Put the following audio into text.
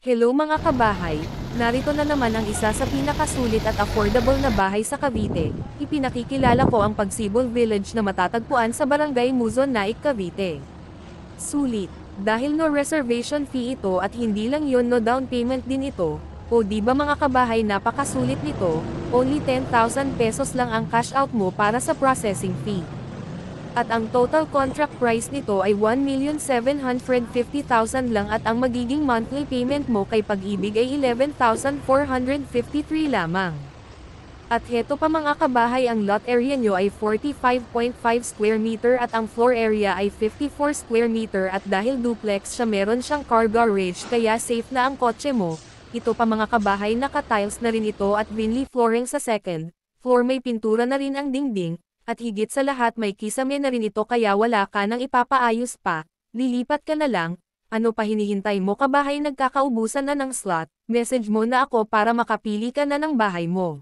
Hello mga kabahay, narito na naman ang isa sa pinakasulit at affordable na bahay sa Cavite. Ipinakikilala ko ang Pagsibol Village na matatagpuan sa Barangay Muzon, Naik, Cavite. Sulit, dahil no reservation fee ito at hindi lang yon no down payment din ito. O di ba mga kabahay, napakasulit nito, only 10,000 pesos lang ang cash out mo para sa processing fee. At ang total contract price nito ay 1,750,000 lang at ang magiging monthly payment mo kay Pag-ibig ay 11,453 lamang. At heto pa mga kabahay, ang lot area nyo ay 45.5 square meter at ang floor area ay 54 square meter at dahil duplex siya meron siyang car garage kaya safe na ang kotse mo. Ito pa mga kabahay, naka-tiles na rin ito at vinily flooring sa second floor, may pintura na rin ang dingding. At higit sa lahat may kisame na rin ito kaya wala ka nang ipapaayos pa, lilipat ka na lang. Ano pa hinihintay mo kabahay, nagkakaubusan na ng slot, message mo na ako para makapili ka na ng bahay mo.